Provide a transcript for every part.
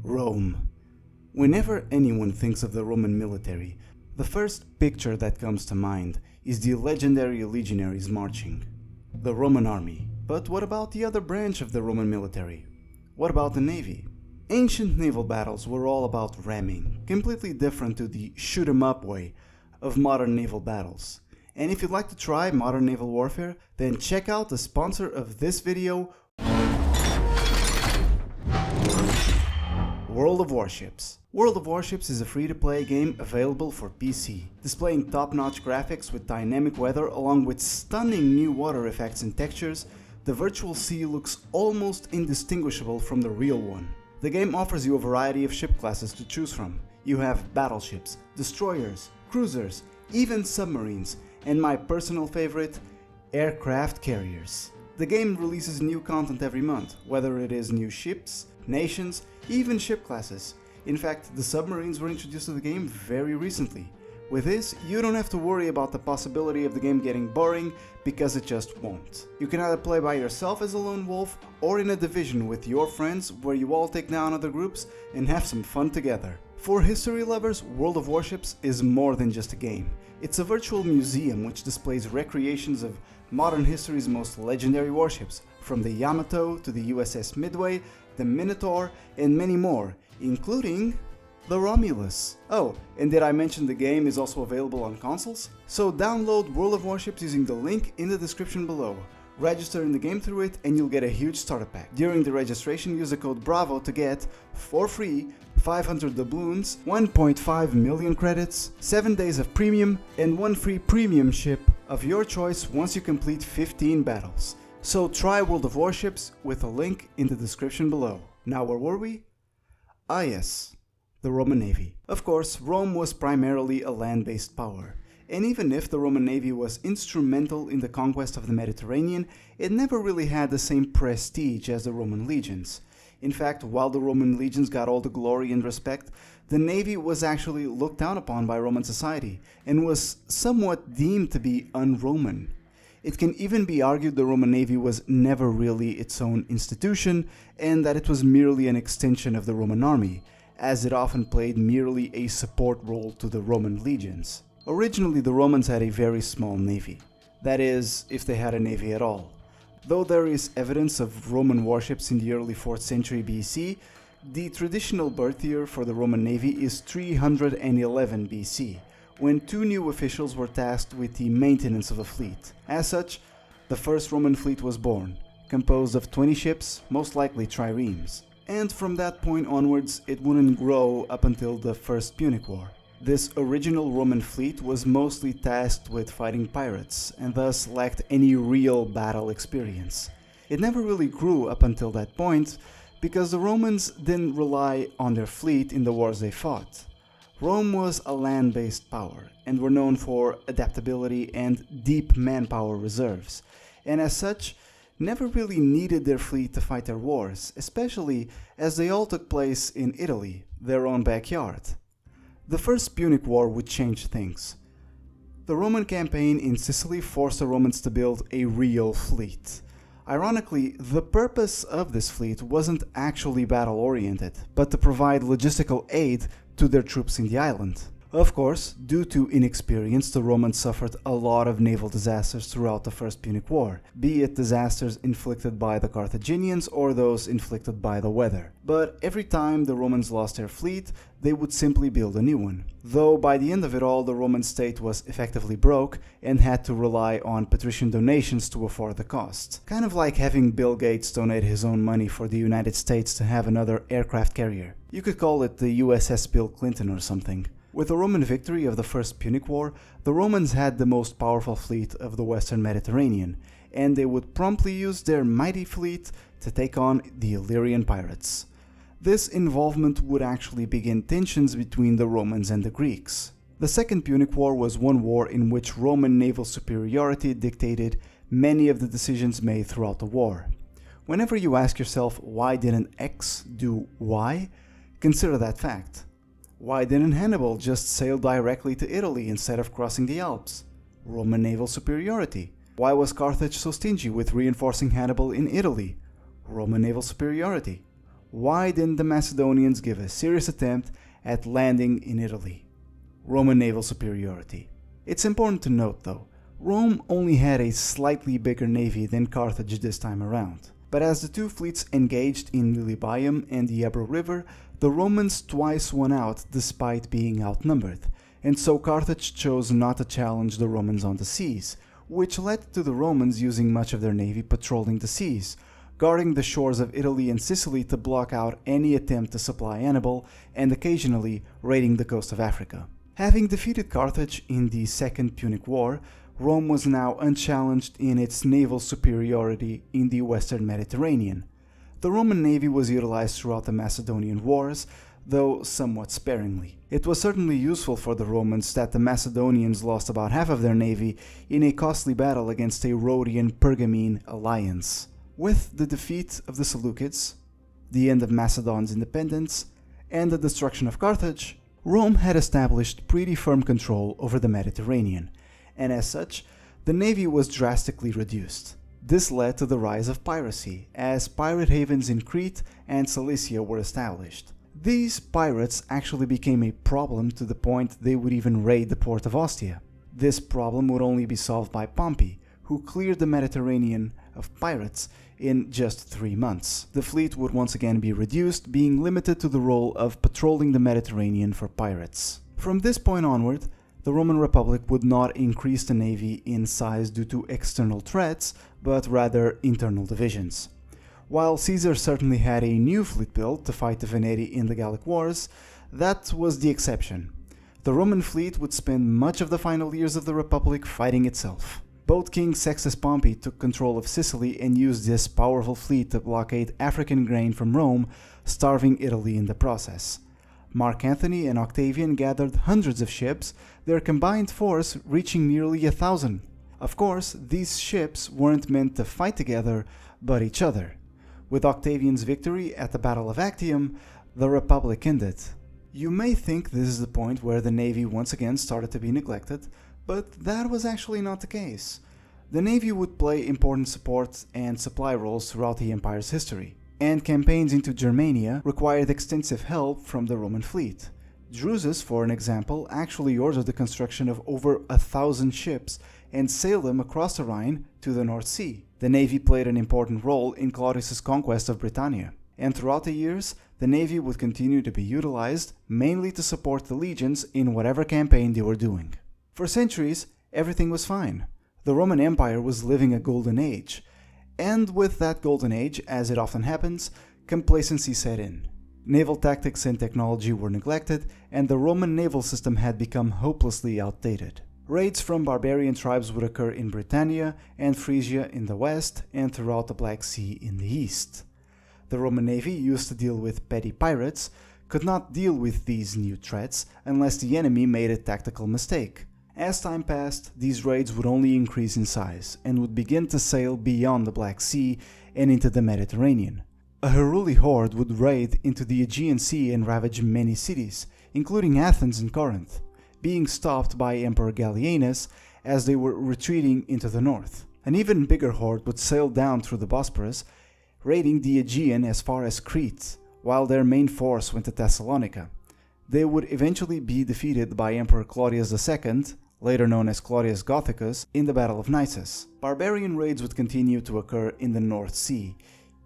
Rome. Whenever anyone thinks of the Roman military, the first picture that comes to mind is the legendary legionaries marching, the Roman army. But what about the other branch of the Roman military? What about the navy? Ancient naval battles were all about ramming, completely different to the shoot-'em-up way of modern naval battles. And if you'd like to try modern naval warfare, then check out the sponsor of this video, World of Warships. World of Warships is a free-to-play game available for PC, displaying top-notch graphics with dynamic weather along with stunning new water effects and textures. The virtual sea looks almost indistinguishable from the real one. The game offers you a variety of ship classes to choose from. You have battleships, destroyers, cruisers, even submarines, and my personal favorite, aircraft carriers. The game releases new content every month, whether it is new ships, nations, even ship classes. In fact, the submarines were introduced to the game very recently. With this, you don't have to worry about the possibility of the game getting boring, because it just won't. You can either play by yourself as a lone wolf, or in a division with your friends where you all take down other groups and have some fun together. For history lovers, World of Warships is more than just a game. It's a virtual museum which displays recreations of modern history's most legendary warships, from the Yamato to the USS Midway, the Minotaur, and many more, including the Romulus. Oh, and did I mention the game is also available on consoles? So download World of Warships using the link in the description below. Register in the game through it and you'll get a huge starter pack. During the registration, use the code BRAVO to get, for free, 500 doubloons, 1.5 million credits, 7 days of premium, and 1 free premium ship of your choice once you complete 15 battles. So try World of Warships with a link in the description below. Now where were we? Ah yes, the Roman Navy. Of course, Rome was primarily a land-based power. And even if the Roman Navy was instrumental in the conquest of the Mediterranean, it never really had the same prestige as the Roman legions. In fact, while the Roman legions got all the glory and respect, the Navy was actually looked down upon by Roman society, and was somewhat deemed to be un-Roman. It can even be argued the Roman Navy was never really its own institution, and that it was merely an extension of the Roman army, as it often played merely a support role to the Roman legions. Originally, the Romans had a very small navy. That is, if they had a navy at all. Though there is evidence of Roman warships in the early 4th century BC, the traditional birth year for the Roman Navy is 311 BC, when 2 new officials were tasked with the maintenance of a fleet. As such, the first Roman fleet was born, composed of 20 ships, most likely triremes. And from that point onwards, it wouldn't grow up until the First Punic War. This original Roman fleet was mostly tasked with fighting pirates, and thus lacked any real battle experience. It never really grew up until that point, because the Romans didn't rely on their fleet in the wars they fought. Rome was a land-based power, and were known for adaptability and deep manpower reserves, and as such, never really needed their fleet to fight their wars, especially as they all took place in Italy, their own backyard. The First Punic War would change things. The Roman campaign in Sicily forced the Romans to build a real fleet. Ironically, the purpose of this fleet wasn't actually battle-oriented, but to provide logistical aid to their troops in the island. Of course, due to inexperience, the Romans suffered a lot of naval disasters throughout the First Punic War, be it disasters inflicted by the Carthaginians or those inflicted by the weather. But every time the Romans lost their fleet, they would simply build a new one. Though by the end of it all, the Roman state was effectively broke and had to rely on patrician donations to afford the cost. Kind of like having Bill Gates donate his own money for the United States to have another aircraft carrier. You could call it the USS Bill Clinton or something. With the Roman victory of the First Punic War, the Romans had the most powerful fleet of the Western Mediterranean, and they would promptly use their mighty fleet to take on the Illyrian pirates. This involvement would actually begin tensions between the Romans and the Greeks. The Second Punic War was one war in which Roman naval superiority dictated many of the decisions made throughout the war. Whenever you ask yourself why didn't X do Y, consider that fact. Why didn't Hannibal just sail directly to Italy instead of crossing the Alps? Roman naval superiority. Why was Carthage so stingy with reinforcing Hannibal in Italy? Roman naval superiority. why didn't the Macedonians give a serious attempt at landing in Italy? Roman naval superiority. It's important to note though, Rome only had a slightly bigger navy than Carthage this time around. But as the two fleets engaged in Lilybaeum and the Ebro River, the Romans twice won out despite being outnumbered, and so Carthage chose not to challenge the Romans on the seas, which led to the Romans using much of their navy patrolling the seas, guarding the shores of Italy and Sicily to block out any attempt to supply Hannibal, and occasionally raiding the coast of Africa. Having defeated Carthage in the Second Punic War, Rome was now unchallenged in its naval superiority in the Western Mediterranean. The Roman navy was utilized throughout the Macedonian Wars, though somewhat sparingly. It was certainly useful for the Romans that the Macedonians lost about half of their navy in a costly battle against a Rhodian-Pergamene alliance. With the defeat of the Seleucids, the end of Macedon's independence, and the destruction of Carthage, Rome had established pretty firm control over the Mediterranean, and as such, the navy was drastically reduced. This led to the rise of piracy, as pirate havens in Crete and Cilicia were established. These pirates actually became a problem to the point they would even raid the port of Ostia. This problem would only be solved by Pompey, who cleared the Mediterranean of pirates in just 3 months. The fleet would once again be reduced, being limited to the role of patrolling the Mediterranean for pirates. From this point onward, the Roman Republic would not increase the navy in size due to external threats, but rather internal divisions. While Caesar certainly had a new fleet built to fight the Veneti in the Gallic Wars, that was the exception. The Roman fleet would spend much of the final years of the Republic fighting itself. Both King Sextus Pompey took control of Sicily and used this powerful fleet to blockade African grain from Rome, starving Italy in the process. Mark Antony and Octavian gathered hundreds of ships, their combined force reaching nearly 1,000. Of course, these ships weren't meant to fight together, but each other. With Octavian's victory at the Battle of Actium, the Republic ended. You may think this is the point where the navy once again started to be neglected, but that was actually not the case. The navy would play important support and supply roles throughout the empire's history, and campaigns into Germania required extensive help from the Roman fleet. Drusus, for an example, actually ordered the construction of over 1,000 ships and sailed them across the Rhine to the North Sea. The navy played an important role in Claudius's conquest of Britannia, and throughout the years, the navy would continue to be utilized mainly to support the legions in whatever campaign they were doing. For centuries, everything was fine. The Roman Empire was living a golden age, and with that golden age, as it often happens, complacency set in. Naval tactics and technology were neglected, and the Roman naval system had become hopelessly outdated. Raids from barbarian tribes would occur in Britannia and Phrygia in the west, and throughout the Black Sea in the east. The Roman navy, used to deal with petty pirates, could not deal with these new threats unless the enemy made a tactical mistake. As time passed, these raids would only increase in size and would begin to sail beyond the Black Sea and into the Mediterranean. A Heruli horde would raid into the Aegean Sea and ravage many cities, including Athens and Corinth, being stopped by Emperor Gallienus as they were retreating into the north. An even bigger horde would sail down through the Bosporus, raiding the Aegean as far as Crete, while their main force went to Thessalonica. They would eventually be defeated by Emperor Claudius II, later known as Claudius Gothicus, in the Battle of Naissus. Barbarian raids would continue to occur in the North Sea,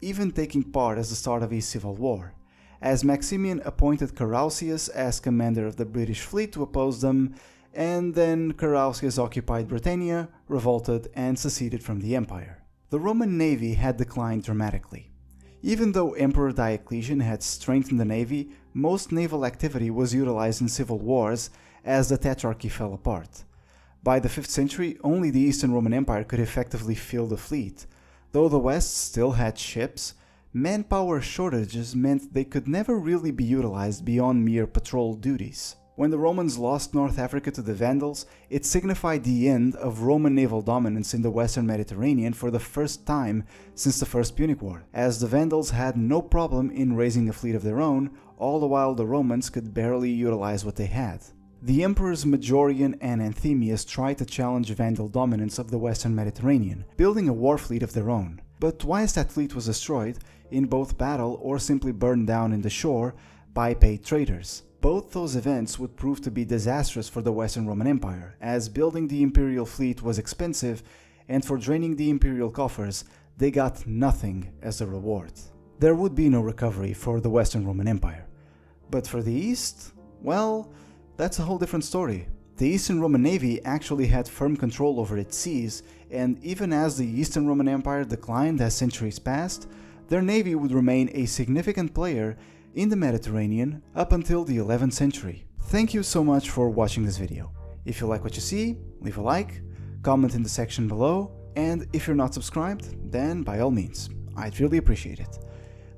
even taking part as the start of a civil war, as Maximian appointed Carausius as commander of the British fleet to oppose them, and then Carausius occupied Britannia, revolted, and seceded from the empire. The Roman navy had declined dramatically. Even though Emperor Diocletian had strengthened the navy, most naval activity was utilized in civil wars as the Tetrarchy fell apart. By the 5th century, only the Eastern Roman Empire could effectively field a fleet. Though the West still had ships, manpower shortages meant they could never really be utilized beyond mere patrol duties. When the Romans lost North Africa to the Vandals, it signified the end of Roman naval dominance in the Western Mediterranean for the first time since the First Punic War, as the Vandals had no problem in raising a fleet of their own, all the while the Romans could barely utilize what they had. The emperors Majorian and Anthemius tried to challenge Vandal dominance of the Western Mediterranean, building a war fleet of their own. But once that fleet was destroyed, in both battle or simply burned down in the shore by paid traders. Both those events would prove to be disastrous for the Western Roman Empire, as building the imperial fleet was expensive, and for draining the imperial coffers, they got nothing as a reward. There would be no recovery for the Western Roman Empire. But for the East, well, that's a whole different story. The Eastern Roman Navy actually had firm control over its seas, and even as the Eastern Roman Empire declined as centuries passed, their navy would remain a significant player in the Mediterranean up until the 11th century. Thank you so much for watching this video. If you like what you see, leave a like, comment in the section below, and if you're not subscribed, then by all means, I'd really appreciate it.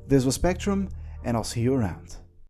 This was Spectrum, and I'll see you around.